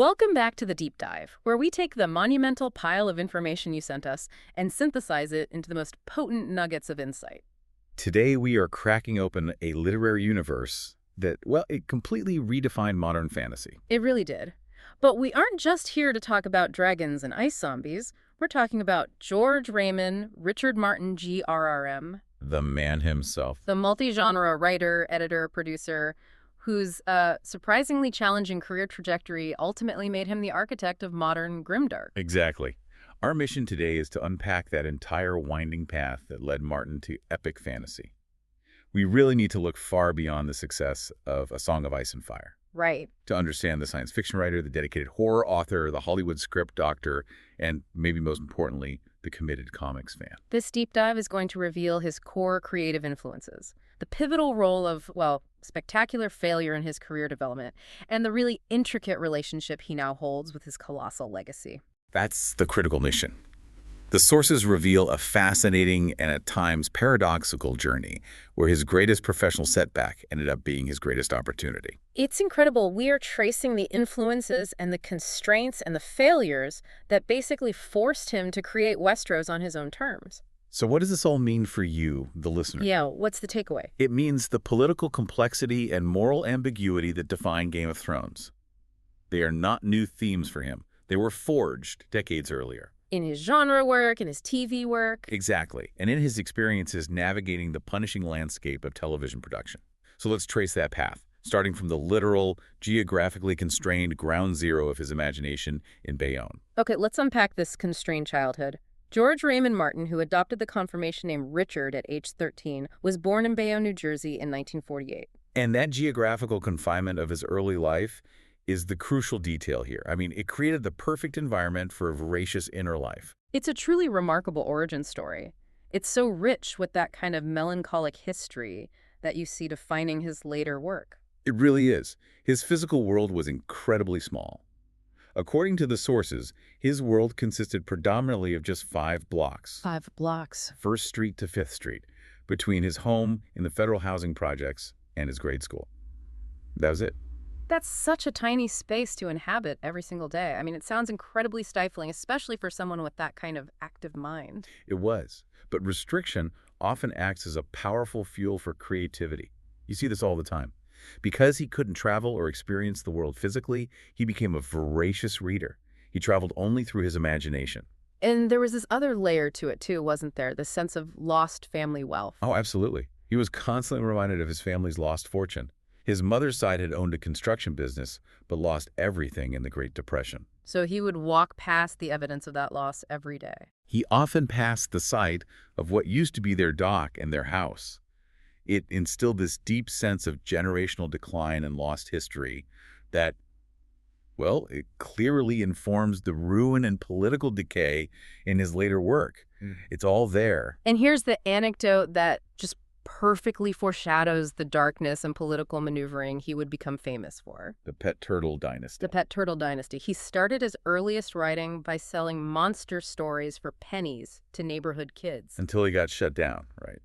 Welcome back to the Deep Dive, where we take the monumental pile of information you sent us and synthesize it into the most potent nuggets of insight. Today we are cracking open a literary universe that, well, it completely redefined modern fantasy. It really did. But we aren't just here to talk about dragons and ice zombies. We're talking about George Raymond, Richard Martin, GRRM, The man himself. the multi-genre writer, editor, producer, whose surprisingly challenging career trajectory ultimately made him the architect of modern grimdark. Exactly. Our mission today is to unpack that entire winding path that led Martin to epic fantasy. We really need to look far beyond the success of A Song of Ice and Fire Right. to understand the science fiction writer, the dedicated horror author, the Hollywood script doctor, and maybe most importantly, the committed comics fan. This deep dive is going to reveal his core creative influences, the pivotal role of, well, spectacular failure in his career development, and the really intricate relationship he now holds with his colossal legacy. That's the critical mission. The sources reveal a fascinating and at times paradoxical journey where his greatest professional setback ended up being his greatest opportunity. It's incredible. We are tracing the influences and the constraints and the failures that basically forced him to create Westeros on his own terms. So what does this all mean for you, the listener? Yeah, what's the takeaway? It means the political complexity and moral ambiguity that define Game of Thrones. They are not new themes for him. They were forged decades earlier. In his genre work, in his TV work. Exactly, and in his experiences navigating the punishing landscape of television production. So let's trace that path, starting from the literal, geographically constrained ground zero of his imagination in Bayonne. Okay, let's unpack this constrained childhood. George Raymond Martin, who adopted the confirmation name Richard at age 13, was born in Bayonne, New Jersey in 1948. And that geographical confinement of his early life is the crucial detail here. I mean, it created the perfect environment for a voracious inner life. It's a truly remarkable origin story. It's so rich with that kind of melancholic history that you see defining his later work. It really is. His physical world was incredibly small. According to the sources, his world consisted predominantly of just 5 blocks. 5 blocks. 1st Street to 5th Street, between his home in the federal housing projects and his grade school. That was it. That's such a tiny space to inhabit every single day. I mean, it sounds incredibly stifling, especially for someone with that kind of active mind. It was. But restriction often acts as a powerful fuel for creativity. You see this all the time. Because he couldn't travel or experience the world physically, he became a voracious reader. He traveled only through his imagination. And there was this other layer to it, too, wasn't there? The sense of lost family wealth. Oh, absolutely. He was constantly reminded of his family's lost fortune. His mother's side had owned a construction business, but lost everything in the Great Depression. So he would walk past the evidence of that loss every day. He often passed the site of what used to be their dock and their house. It instilled this deep sense of generational decline and lost history that, well, it clearly informs the ruin and political decay in his later work. It's all there. And here's the anecdote that just perfectly foreshadows the darkness and political maneuvering he would become famous for. The Pet Turtle Dynasty. The Pet Turtle Dynasty. He started his earliest writing by selling monster stories for pennies to neighborhood kids. Until he got shut down, right?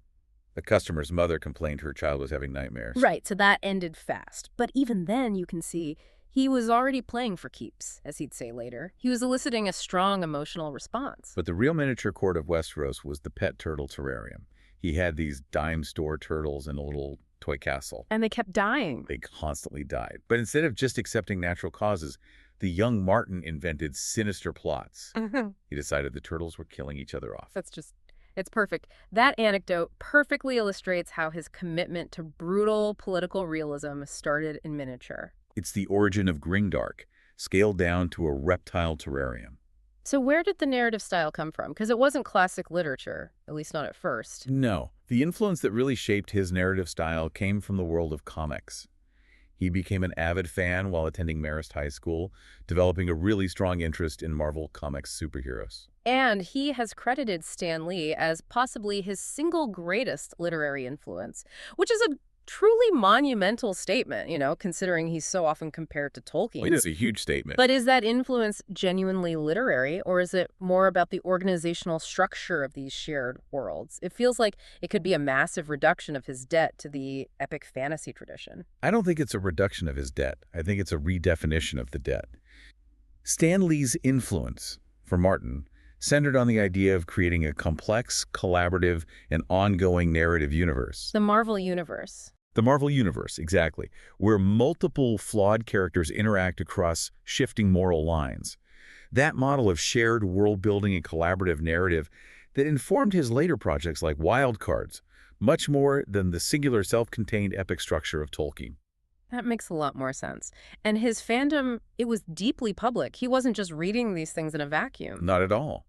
The customer's mother complained her child was having nightmares. Right, so that ended fast. But even then, you can see he was already playing for keeps, as he'd say later. He was eliciting a strong emotional response. But the real miniature court of Westeros was the Pet Turtle Terrarium. He had these dime store turtles in a little toy castle. And they kept dying. They constantly died. But instead of just accepting natural causes, the young Martin invented sinister plots. He decided the turtles were killing each other off. It's perfect. That anecdote perfectly illustrates how his commitment to brutal political realism started in miniature. It's the origin of grimdark, scaled down to a reptile terrarium. So where did the narrative style come from? Because it wasn't classic literature, at least not at first. No, the influence that really shaped his narrative style came from the world of comics. He became an avid fan while attending Marist High School, developing a really strong interest in Marvel Comics superheroes. And he has credited Stan Lee as possibly his single greatest literary influence, which is a truly monumental statement, considering he's so often compared to Tolkien. It is a huge statement. But is that influence genuinely literary, or is it more about the organizational structure of these shared worlds? It feels like it could be a massive reduction of his debt to the epic fantasy tradition. I don't think it's a reduction of his debt. I think it's a redefinition of the debt. Stan Lee's influence for Martin centered on the idea of creating a complex, collaborative, and ongoing narrative universe. The Marvel Universe. The Marvel Universe, exactly, where multiple flawed characters interact across shifting moral lines. That model of shared world-building and collaborative narrative that informed his later projects like Wild Cards, much more than the singular self-contained epic structure of Tolkien. That makes a lot more sense. And his fandom, it was deeply public. He wasn't just reading these things in a vacuum. Not at all.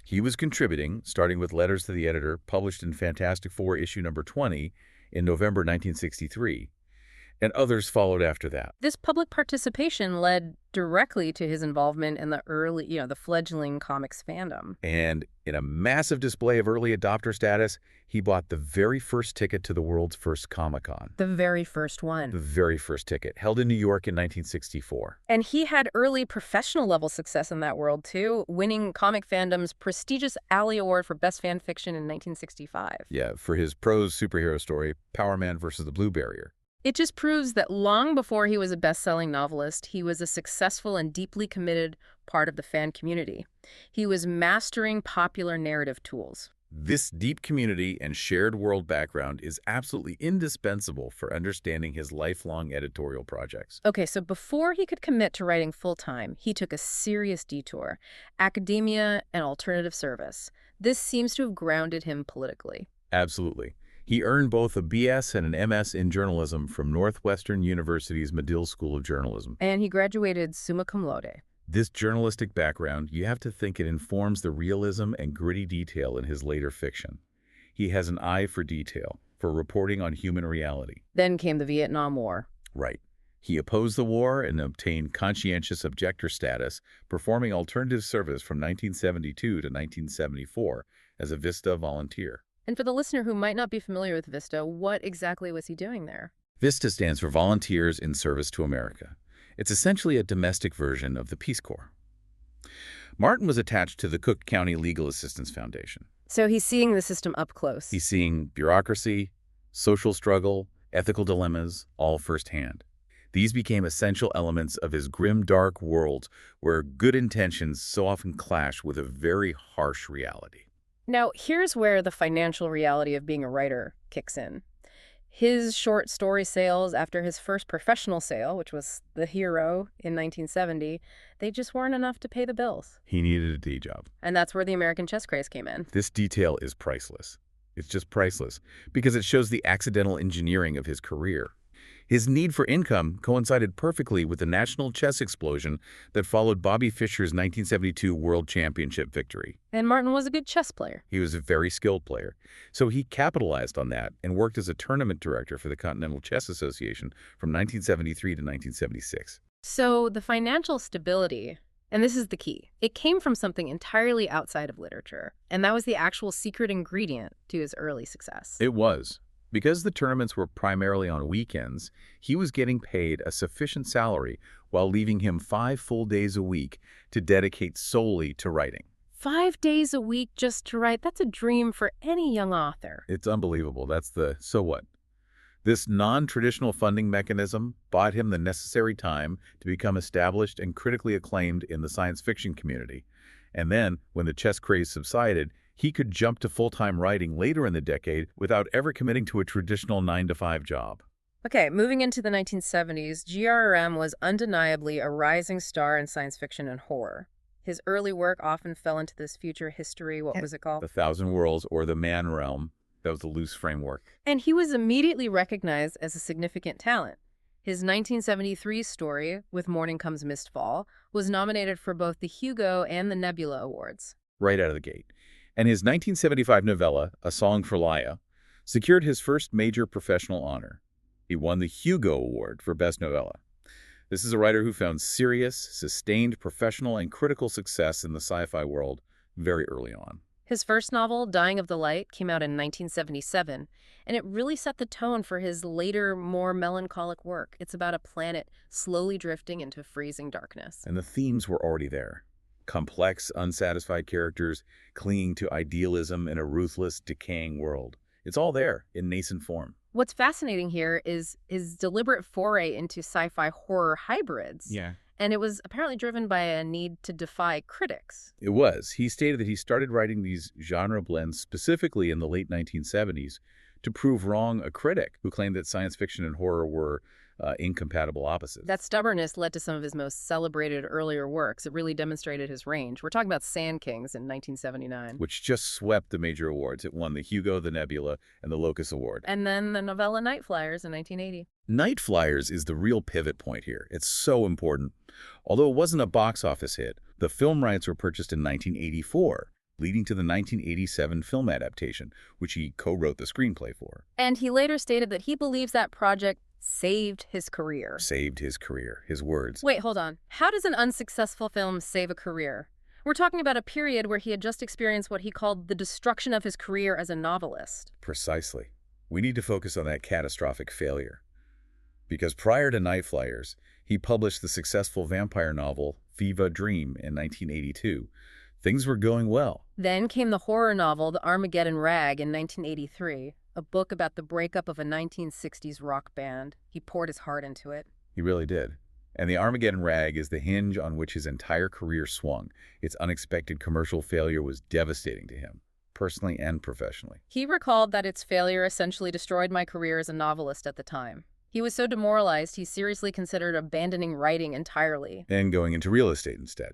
He was contributing, starting with letters to the editor, published in Fantastic Four issue number 20 in November 1963, and others followed after that. This public participation led directly to his involvement in the early, the fledgling comics fandom. And in a massive display of early adopter status, he bought the very first ticket to the world's first Comic-Con. The very first one. The very first ticket, held in New York in 1964. And he had early professional level success in that world, too, winning comic fandom's prestigious Alley Award for Best Fan Fiction in 1965. Yeah, for his prose superhero story, Power Man versus the Blue Barrier. It just proves that long before he was a best-selling novelist, he was a successful and deeply committed part of the fan community. He was mastering popular narrative tools. This deep community and shared world background is absolutely indispensable for understanding his lifelong editorial projects. Okay, so before he could commit to writing full-time, he took a serious detour: academia and alternative service. This seems to have grounded him politically. Absolutely. He earned both a BS and an MS in journalism from Northwestern University's Medill School of Journalism. And he graduated summa cum laude. This journalistic background, you have to think it informs the realism and gritty detail in his later fiction. He has an eye for detail, for reporting on human reality. Then came the Vietnam War. Right. He opposed the war and obtained conscientious objector status, performing alternative service from 1972 to 1974 as a VISTA volunteer. And for the listener who might not be familiar with VISTA, what exactly was he doing there? VISTA stands for Volunteers in Service to America. It's essentially a domestic version of the Peace Corps. Martin was attached to the Cook County Legal Assistance Foundation. So he's seeing the system up close. He's seeing bureaucracy, social struggle, ethical dilemmas, all firsthand. These became essential elements of his grim, dark world where good intentions so often clash with a very harsh reality. Now, here's where the financial reality of being a writer kicks in. His short story sales after his first professional sale, which was The Hero in 1970, they just weren't enough to pay the bills. He needed a day job. And that's where the American chess craze came in. This detail is priceless. It's just priceless because it shows the accidental engineering of his career. His need for income coincided perfectly with the national chess explosion that followed Bobby Fischer's 1972 World Championship victory. And Martin was a good chess player. He was a very skilled player, so he capitalized on that and worked as a tournament director for the Continental Chess Association from 1973 to 1976. So the financial stability, and this is the key, it came from something entirely outside of literature, and that was the actual secret ingredient to his early success. It was. Because the tournaments were primarily on weekends, he was getting paid a sufficient salary while leaving him 5 full days a week to dedicate solely to writing. 5 days a week just to write, that's a dream for any young author. It's unbelievable. That's the so what. This non-traditional funding mechanism bought him the necessary time to become established and critically acclaimed in the science fiction community. And then, when the chess craze subsided, he could jump to full-time writing later in the decade without ever committing to a traditional 9-to-5 job. Okay, moving into the 1970s, GRM was undeniably a rising star in science fiction and horror. His early work often fell into this future history, what was it called? The Thousand Worlds, or the Man Realm. That was the loose framework. And he was immediately recognized as a significant talent. His 1973 story, With Morning Comes Mistfall, was nominated for both the Hugo and the Nebula Awards. Right out of the gate. And his 1975 novella, A Song for Laia, secured his first major professional honor. He won the Hugo Award for Best Novella. This is a writer who found serious, sustained professional and critical success in the sci-fi world very early on. His first novel, Dying of the Light, came out in 1977, and it really set the tone for his later, more melancholic work. It's about a planet slowly drifting into freezing darkness. And the themes were already there. Complex, unsatisfied characters clinging to idealism in a ruthless, decaying world. It's all there in nascent form. What's fascinating here is his deliberate foray into sci-fi horror hybrids. Yeah. And it was apparently driven by a need to defy critics. It was. He stated that he started writing these genre blends specifically in the late 1970s to prove wrong a critic who claimed that science fiction and horror were incompatible opposites. That stubbornness led to some of his most celebrated earlier works. It really demonstrated his range. We're talking about Sand Kings in 1979. Which just swept the major awards. It won the Hugo, the Nebula, and the Locus Award. And then the novella Night Flyers in 1980. Night Flyers is the real pivot point here. It's so important. Although it wasn't a box office hit, the film rights were purchased in 1984, leading to the 1987 film adaptation, which he co-wrote the screenplay for. And he later stated that he believes that project saved his career. Saved his career, his words. Wait, hold on. How does an unsuccessful film save a career? We're talking about a period where he had just experienced what he called the destruction of his career as a novelist. Precisely. We need to focus on that catastrophic failure. Because prior to Night Flyers, he published the successful vampire novel Viva Dream in 1982. Things were going well. Then came the horror novel The Armageddon Rag in 1983, a book about the breakup of a 1960s rock band. He poured his heart into it. He really did. And The Armageddon Rag is the hinge on which his entire career swung. Its unexpected commercial failure was devastating to him, personally and professionally. He recalled that its failure essentially destroyed my career as a novelist at the time. He was so demoralized, he seriously considered abandoning writing entirely. And going into real estate instead.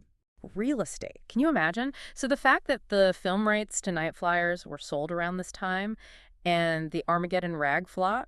Real estate. Can you imagine? So the fact that the film rights to Night Flyers were sold around this time and the Armageddon Rag flop,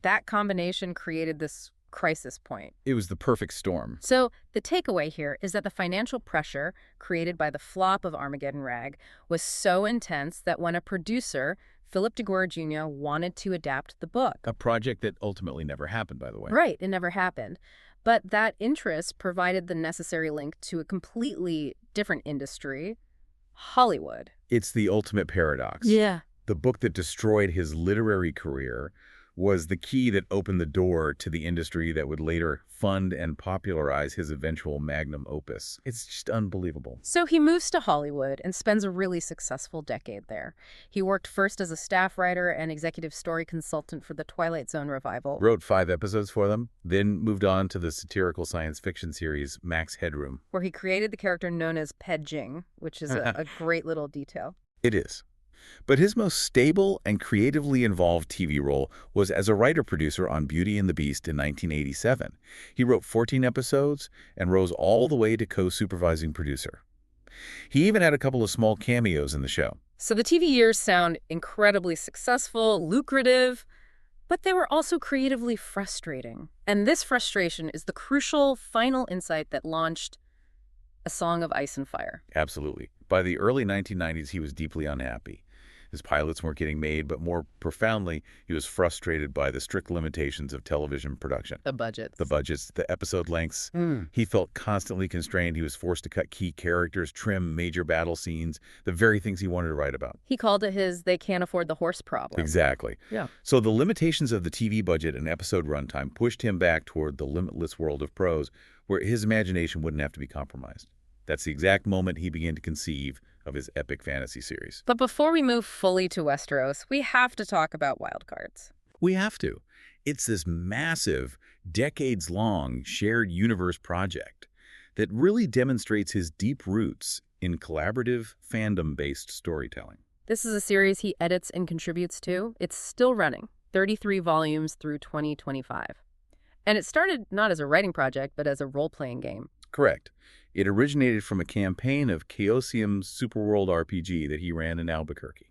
that combination created this crisis point. It was the perfect storm. So the takeaway here is that the financial pressure created by the flop of Armageddon Rag was so intense that when a producer, Philip DeGuer Jr., wanted to adapt the book. A project that ultimately never happened, by the way. Right, it never happened. But that interest provided the necessary link to a completely different industry, Hollywood. It's the ultimate paradox. Yeah. The book that destroyed his literary career was the key that opened the door to the industry that would later fund and popularize his eventual magnum opus. It's just unbelievable. So he moves to Hollywood and spends a really successful decade there. He worked first as a staff writer and executive story consultant for the Twilight Zone revival. Wrote 5 episodes for them, then moved on to the satirical science fiction series Max Headroom. Where he created the character known as Ped-Jing, which is a great little detail. It is. But his most stable and creatively involved TV role was as a writer-producer on Beauty and the Beast in 1987. He wrote 14 episodes and rose all the way to co-supervising producer. He even had a couple of small cameos in the show. So the TV years sound incredibly successful, lucrative, but they were also creatively frustrating. And this frustration is the crucial final insight that launched A Song of Ice and Fire. Absolutely. By the early 1990s, he was deeply unhappy. His pilots weren't getting made, but more profoundly, he was frustrated by the strict limitations of television production. The budgets. The budgets, the episode lengths. He felt constantly constrained. He was forced to cut key characters, trim major battle scenes, the very things he wanted to write about. He called it his "they can't afford the horse" problem. Exactly. Yeah. So the limitations of the TV budget and episode runtime pushed him back toward the limitless world of prose, where his imagination wouldn't have to be compromised. That's the exact moment he began to conceive of his epic fantasy series. But before we move fully to Westeros, we have to talk about Wildcards. We have to. It's this massive, decades-long shared universe project that really demonstrates his deep roots in collaborative, fandom-based storytelling. This is a series he edits and contributes to. It's still running, 33 volumes through 2025. And it started not as a writing project, but as a role-playing game. Correct. It originated from a campaign of Chaosium's Superworld RPG that he ran in Albuquerque.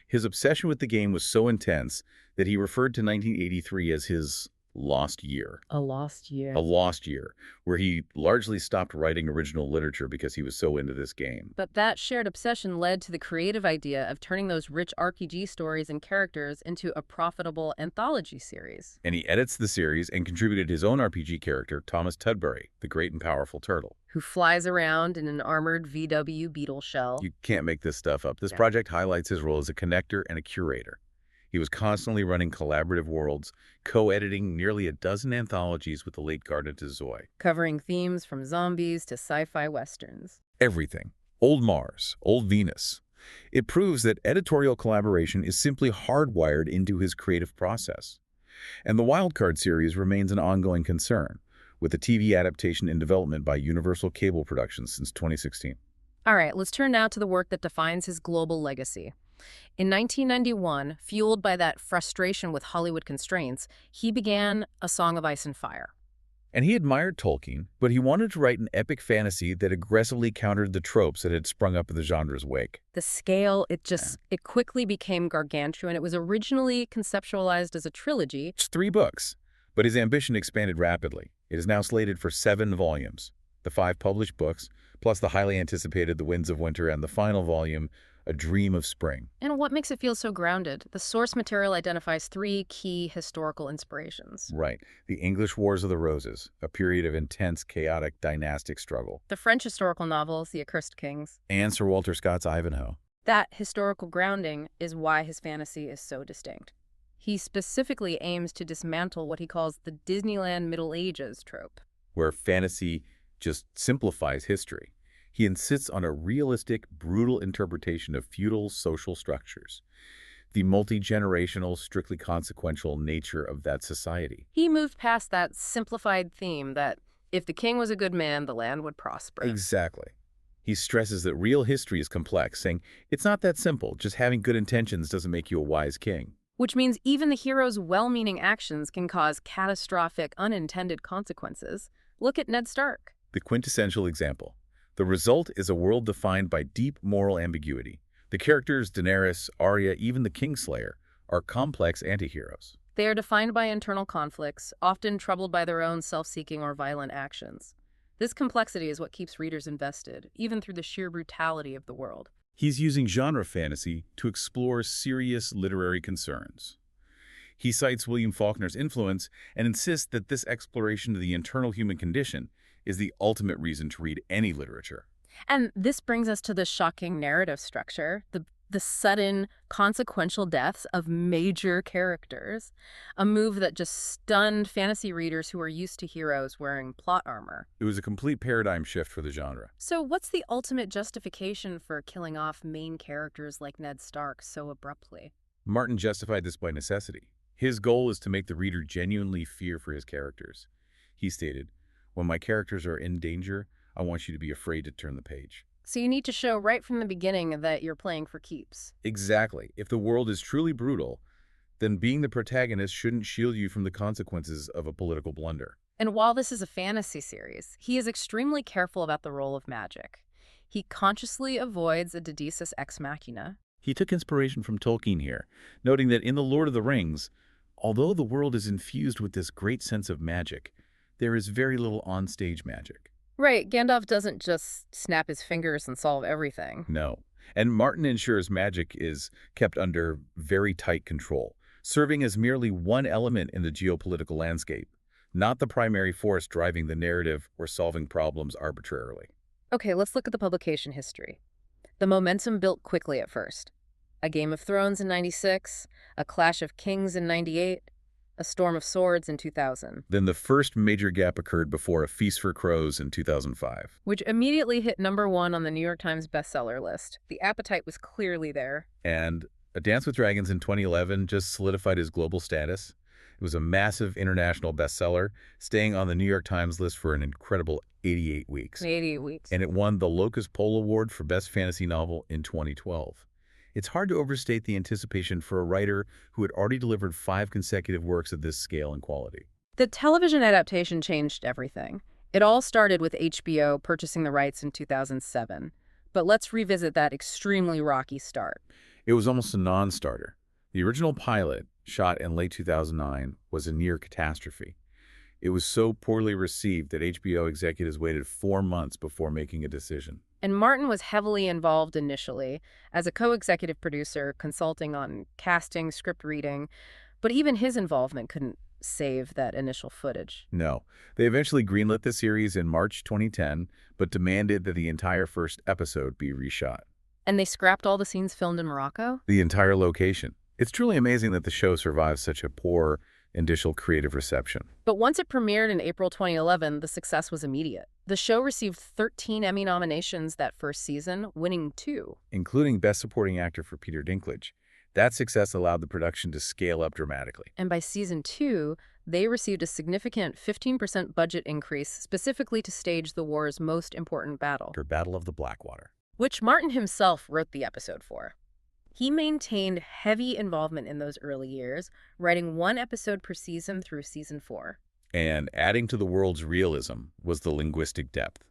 His obsession with the game was so intense that he referred to 1983 as his lost year. A lost year. A lost year, where he largely stopped writing original literature because he was so into this game. But that shared obsession led to the creative idea of turning those rich RPG stories and characters into a profitable anthology series. And he edits the series and contributed his own RPG character, Thomas Tudbury, the great and powerful turtle. Who flies around in an armored VW beetle shell. You can't make this stuff up. This project highlights his role as a connector and a curator. He was constantly running collaborative worlds, co-editing nearly a dozen anthologies with the late Gardner Zoe. Covering themes from zombies to sci-fi westerns. Everything. Old Mars, Old Venus. It proves that editorial collaboration is simply hardwired into his creative process. And the Wildcard series remains an ongoing concern, with a TV adaptation in development by Universal Cable Productions since 2016. All right, let's turn now to the work that defines his global legacy. In 1991, fueled by that frustration with Hollywood constraints, he began A Song of Ice and Fire. And he admired Tolkien, but he wanted to write an epic fantasy that aggressively countered the tropes that had sprung up in the genre's wake. The scale, it quickly became gargantuan. It was originally conceptualized as a trilogy. It's 3 books, but his ambition expanded rapidly. It is now slated for 7 volumes. The 5 published books, plus the highly anticipated The Winds of Winter and the final volume, A Dream of Spring. And what makes it feel so grounded? The source material identifies 3 key historical inspirations. Right. The English Wars of the Roses, a period of intense, chaotic, dynastic struggle. The French historical novels, The Accursed Kings. And Sir Walter Scott's Ivanhoe. That historical grounding is why his fantasy is so distinct. He specifically aims to dismantle what he calls the Disneyland Middle Ages trope, where fantasy just simplifies history. He insists on a realistic, brutal interpretation of feudal social structures, the multi-generational, strictly consequential nature of that society. He moved past that simplified theme that if the king was a good man, the land would prosper. Exactly. He stresses that real history is complex, saying, it's not that simple, just having good intentions doesn't make you a wise king. Which means even the hero's well-meaning actions can cause catastrophic, unintended consequences. Look at Ned Stark. The quintessential example. The result is a world defined by deep moral ambiguity. The characters Daenerys, Arya, even the Kingslayer, are complex antiheroes. They are defined by internal conflicts, often troubled by their own self-seeking or violent actions. This complexity is what keeps readers invested, even through the sheer brutality of the world. He's using genre fantasy to explore serious literary concerns. He cites William Faulkner's influence and insists that this exploration of the internal human condition is the ultimate reason to read any literature. And this brings us to the shocking narrative structure, the sudden, consequential deaths of major characters, a move that just stunned fantasy readers who are used to heroes wearing plot armor. It was a complete paradigm shift for the genre. So what's the ultimate justification for killing off main characters like Ned Stark so abruptly? Martin justified this by necessity. His goal is to make the reader genuinely fear for his characters. He stated, "When my characters are in danger, I want you to be afraid to turn the page." So you need to show right from the beginning that you're playing for keeps. Exactly. If the world is truly brutal, then being the protagonist shouldn't shield you from the consequences of a political blunder. And while this is a fantasy series, he is extremely careful about the role of magic. He consciously avoids a dedesis ex machina. He took inspiration from Tolkien here, noting that in The Lord of the Rings, although the world is infused with this great sense of magic, there is very little on-stage magic. Right, Gandalf doesn't just snap his fingers and solve everything. No. And Martin ensures magic is kept under very tight control, serving as merely one element in the geopolitical landscape, not the primary force driving the narrative or solving problems arbitrarily. Okay, let's look at the publication history. The momentum built quickly at first. A Game of Thrones in 96, A Clash of Kings in 98, A Storm of Swords in 2000. Then the first major gap occurred before A Feast for Crows in 2005. Which immediately hit #1 on the New York Times bestseller list. The appetite was clearly there. And A Dance with Dragons in 2011 just solidified his global status. It was a massive international bestseller, staying on the New York Times list for an incredible 88 weeks. 88 weeks. And it won the Locust Poll Award for Best Fantasy Novel in 2012. It's hard to overstate the anticipation for a writer who had already delivered 5 consecutive works of this scale and quality. The television adaptation changed everything. It all started with HBO purchasing the rights in 2007. But let's revisit that extremely rocky start. It was almost a non-starter. The original pilot, shot in late 2009, was a near catastrophe. It was so poorly received that HBO executives waited 4 months before making a decision. And Martin was heavily involved initially as a co-executive producer, consulting on casting, script reading, but even his involvement couldn't save that initial footage. No. They eventually greenlit the series in March 2010, but demanded that the entire first episode be reshot. And they scrapped all the scenes filmed in Morocco? The entire location. It's truly amazing that the show survived such a poor initial creative reception. But once it premiered in April 2011, the success was immediate. The show received 13 Emmy nominations that first season, winning 2. Including Best Supporting Actor for Peter Dinklage. That success allowed the production to scale up dramatically. And by season 2, They received a significant 15% budget increase specifically to stage the war's most important battle, Or Battle of the Blackwater. which Martin himself wrote the episode for. He maintained heavy involvement in those early years, writing one episode per season through season 4. And adding to the world's realism was the linguistic depth.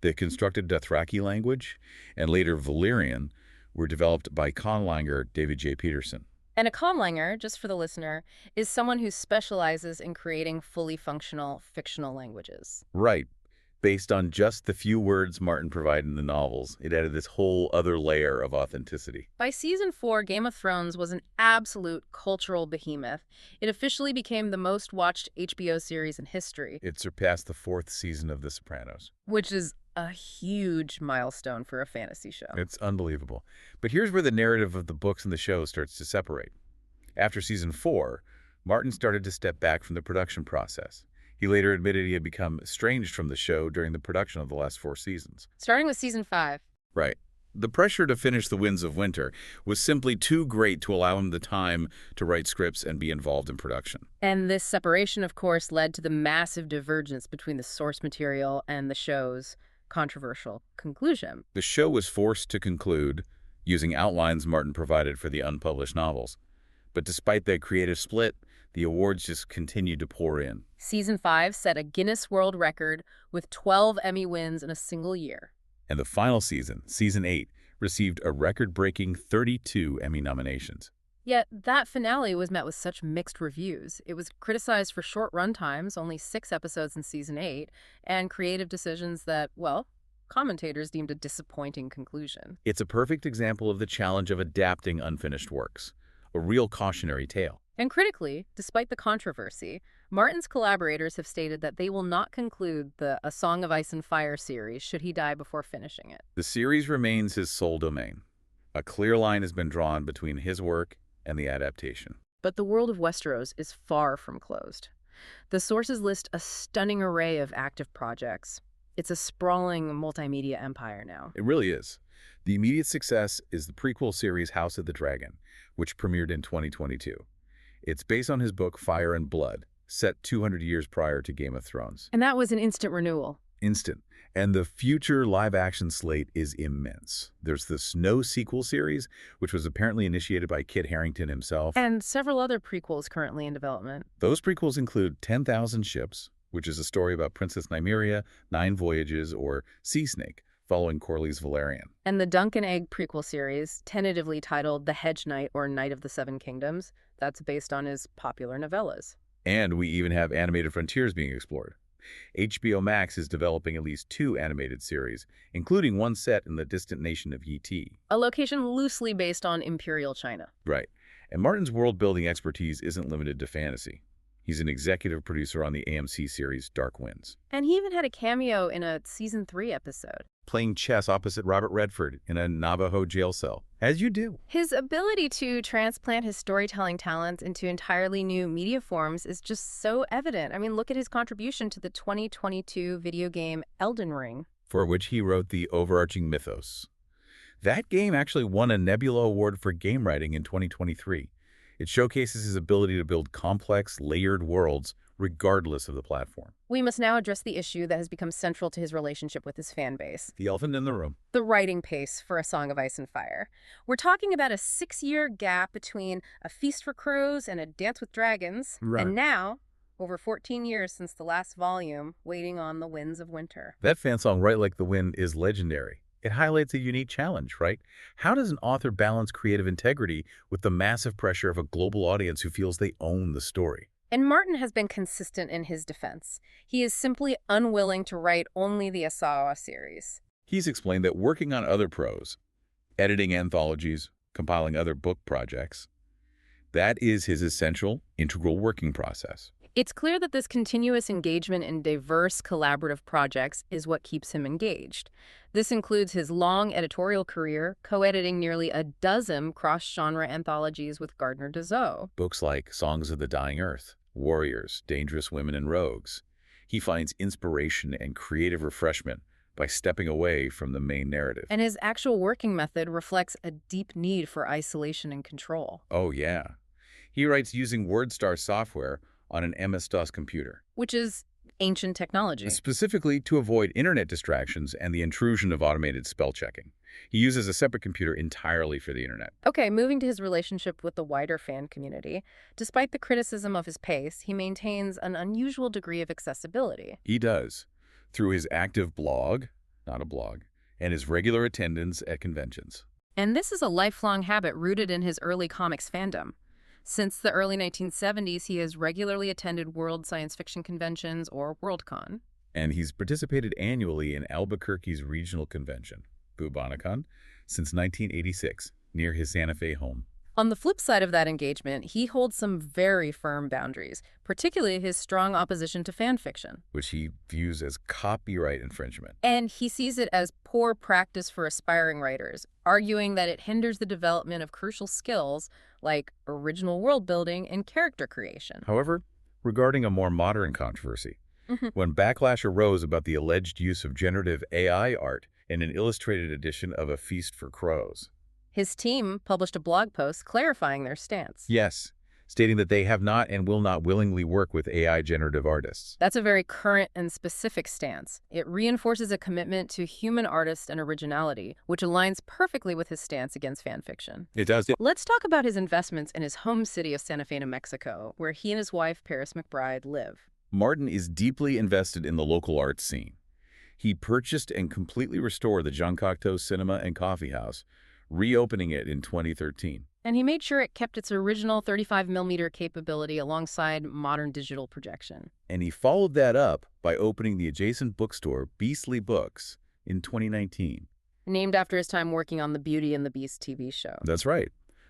The constructed Dothraki language, and later Valyrian, were developed by conlanger David J. Peterson. And a conlanger, just for the listener, is someone who specializes in creating fully functional fictional languages. Right. Based on just the few words Martin provided in the novels, it added this whole other layer of authenticity. By season 4, Game of Thrones was an absolute cultural behemoth. It officially became the most watched HBO series in history, It surpassed the 4th season of The Sopranos. which is a huge milestone for a fantasy show. It's unbelievable. But here's where the narrative of the books and the show starts to separate. After season 4, Martin started to step back from the production process. He later admitted he had become estranged from the show during the production of the last 4 seasons. Starting with season 5. Right. The pressure to finish The Winds of Winter was simply too great to allow him the time to write scripts and be involved in production. And this separation, of course, led to the massive divergence between the source material and the show's controversial conclusion. The show was forced to conclude using outlines Martin provided for the unpublished novels. But despite that creative split, the awards just continued to pour in. Season 5 set a Guinness World Record with 12 Emmy wins in a single year. And the final season, season 8, received a record-breaking 32 Emmy nominations. Yet that finale was met with such mixed reviews. It was criticized for short runtimes, only 6 episodes in season 8, and creative decisions that, well, commentators deemed a disappointing conclusion. It's a perfect example of the challenge of adapting unfinished works, a real cautionary tale. And critically, despite the controversy, Martin's collaborators have stated that they will not conclude the A Song of Ice and Fire series should he die before finishing it. The series remains his sole domain. A clear line has been drawn between his work and the adaptation. But the world of Westeros is far from closed. The sources list a stunning array of active projects. It's a sprawling multimedia empire now. It really is. The immediate success is the prequel series House of the Dragon, which premiered in 2022. It's based on his book Fire and Blood, set 200 years prior to Game of Thrones. And that was an instant renewal. Instant. And the future live-action slate is immense. There's the Snow sequel series, which was apparently initiated by Kit Harington himself. And several other prequels currently in development. Those prequels include 10,000 Ships, which is a story about Princess Nymeria, 9 Voyages, or Sea Snake, following Corlys Velaryon. And the Dunk and Egg prequel series, tentatively titled The Hedge Knight or Knight of the Seven Kingdoms, that's based on his popular novellas. And we even have animated frontiers being explored. HBO Max is developing at least 2 animated series, including one set in the distant nation of Yi. A location loosely based on Imperial China. Right. And Martin's world-building expertise isn't limited to fantasy. He's an executive producer on the AMC series Dark Winds, And he even had a cameo in a season 3 episode. playing chess opposite Robert Redford in a Navajo jail cell, as you do. His ability to transplant his storytelling talents into entirely new media forms is just so evident. I mean, look at his contribution to the 2022 video game Elden Ring. For which he wrote the overarching mythos. That game actually won a Nebula Award for game writing in 2023. It showcases his ability to build complex, layered worlds regardless of the platform. We must now address the issue that has become central to his relationship with his fan base. The elephant in the room. The writing pace for A Song of Ice and Fire. We're talking about a 6-year gap between A Feast for Crows and A Dance with Dragons. Right. And now, over 14 years since the last volume, waiting on the Winds of Winter. That fan song, Right Like the Wind, is legendary. It highlights a unique challenge, right? How does an author balance creative integrity with the massive pressure of a global audience who feels they own the story? And Martin has been consistent in his defense. He is simply unwilling to write only the Asawa series. He's explained that working on other prose, editing anthologies, compiling other book projects, that is his essential, integral working process. It's clear that this continuous engagement in diverse collaborative projects is what keeps him engaged. This includes his long editorial career, co-editing nearly a dozen cross-genre anthologies with Gardner Dozois. Books like Songs of the Dying Earth, Warriors, Dangerous Women and Rogues. He finds inspiration and creative refreshment by stepping away from the main narrative. And his actual working method reflects a deep need for isolation and control. Oh, yeah. He writes using WordStar software, on an MS-DOS computer, which is ancient technology. specifically to avoid internet distractions and the intrusion of automated spell checking. He uses a separate computer entirely for the internet. Okay, moving to his relationship with the wider fan community. Despite the criticism of his pace, he maintains an unusual degree of accessibility. He does, through his active blog, not a blog, and his regular attendance at conventions. And this is a lifelong habit rooted in his early comics fandom. Since the early 1970s, he has regularly attended World Science Fiction Conventions, or Worldcon. And he's participated annually in Albuquerque's regional convention, Bubonican, since 1986, near his Santa Fe home. On the flip side of that engagement, he holds some very firm boundaries, particularly his strong opposition to fan fiction. Which he views as copyright infringement. And he sees it as poor practice for aspiring writers, arguing that it hinders the development of crucial skills like original world building and character creation. However, regarding a more modern controversy, when backlash arose about the alleged use of generative AI art in an illustrated edition of A Feast for Crows. His team published a blog post clarifying their stance. Yes, stating that they have not and will not willingly work with AI generative artists. That's a very current and specific stance. It reinforces a commitment to human artists and originality, which aligns perfectly with his stance against fan fiction. It does. Let's talk about his investments in his home city of Santa Fe, New Mexico, where he and his wife, Paris McBride, live. Martin is deeply invested in the local arts scene. He purchased and completely restored the Jean Cocteau Cinema and Coffee House, reopening it in 2013. And he made sure it kept its original 35mm capability alongside modern digital projection. And he followed that up by opening the adjacent bookstore, Beastly Books, in 2019. Named after his time working on the Beauty and the Beast TV show. That's right.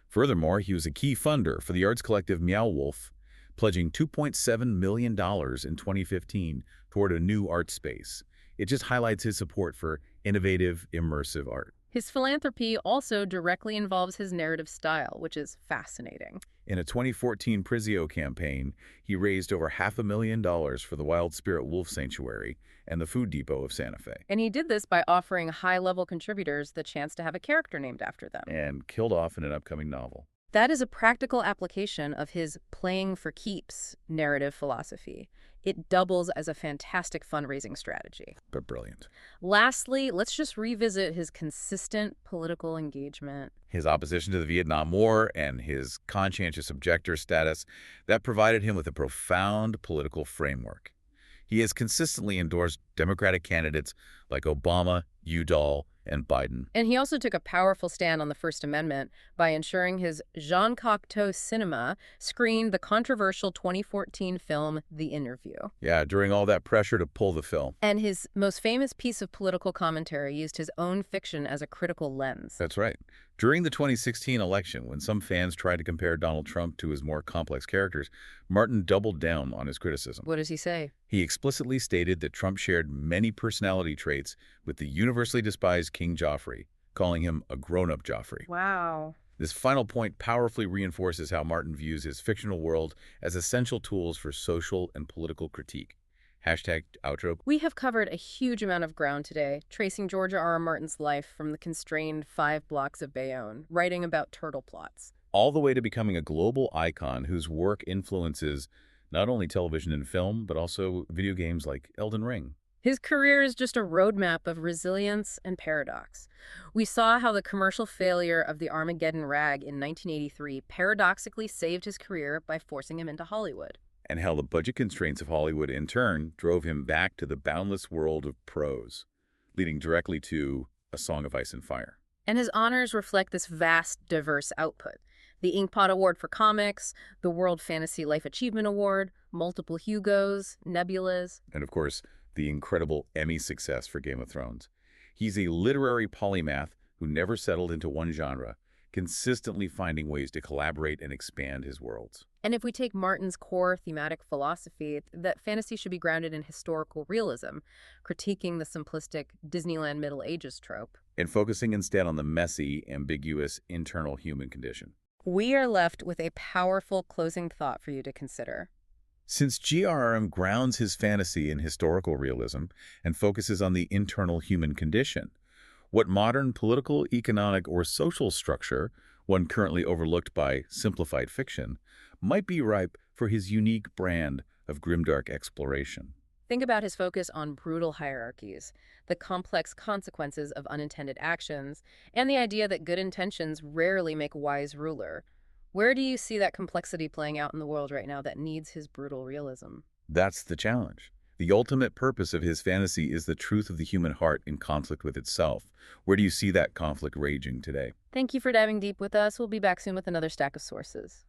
Furthermore, he was a key funder for the arts collective Meow Wolf, pledging $2.7 million in 2015 toward a new art space. It just highlights his support for innovative, immersive art. His philanthropy also directly involves his narrative style, which is fascinating. In a 2014 Prizio campaign, he raised over $500,000 for the Wild Spirit Wolf Sanctuary and the Food Depot of Santa Fe. And he did this by offering high-level contributors the chance to have a character named after them. And killed off in an upcoming novel. That is a practical application of his playing for keeps narrative philosophy. It doubles as a fantastic fundraising strategy. But brilliant. Lastly, let's just revisit his consistent political engagement. His opposition to the Vietnam War and his conscientious objector status, that provided him with a profound political framework. He has consistently endorsed Democratic candidates like Obama, Udall, and Biden. And he also took a powerful stand on the First Amendment by ensuring his Jean Cocteau Cinema screened the controversial 2014 film The Interview. Yeah, during all that pressure to pull the film. And his most famous piece of political commentary used his own fiction as a critical lens. That's right. During the 2016 election, when some fans tried to compare Donald Trump to his more complex characters, Martin doubled down on his criticism. What does he say? He explicitly stated that Trump shared many personality traits with the universally despised King Joffrey, calling him a grown-up Joffrey. Wow. This final point powerfully reinforces how Martin views his fictional world as essential tools for social and political critique. Hashtag outro. We have covered a huge amount of ground today, tracing George R.R. Martin's life from the constrained 5 blocks of Bayonne, writing about turtle plots. All the way to becoming a global icon whose work influences not only television and film, but also video games like Elden Ring. His career is just a roadmap of resilience and paradox. We saw how the commercial failure of the Armageddon rag in 1983 paradoxically saved his career by forcing him into Hollywood. And how the budget constraints of Hollywood, in turn, drove him back to the boundless world of prose, leading directly to A Song of Ice and Fire. And his honors reflect this vast, diverse output. The Inkpot Award for Comics, the World Fantasy Life Achievement Award, multiple Hugos, Nebulas. And of course, the incredible Emmy success for Game of Thrones. He's a literary polymath who never settled into one genre, consistently finding ways to collaborate and expand his worlds. And if we take Martin's core thematic philosophy, that fantasy should be grounded in historical realism, critiquing the simplistic Disneyland Middle Ages trope. And focusing instead on the messy, ambiguous, internal human condition. We are left with a powerful closing thought for you to consider. Since GRRM grounds his fantasy in historical realism and focuses on the internal human condition, what modern political, economic, or social structure, one currently overlooked by simplified fiction, might be ripe for his unique brand of grimdark exploration. Think about his focus on brutal hierarchies, the complex consequences of unintended actions, and the idea that good intentions rarely make a wise ruler. Where do you see that complexity playing out in the world right now that needs his brutal realism? That's the challenge. The ultimate purpose of his fantasy is the truth of the human heart in conflict with itself. Where do you see that conflict raging today? Thank you for diving deep with us. We'll be back soon with another stack of sources.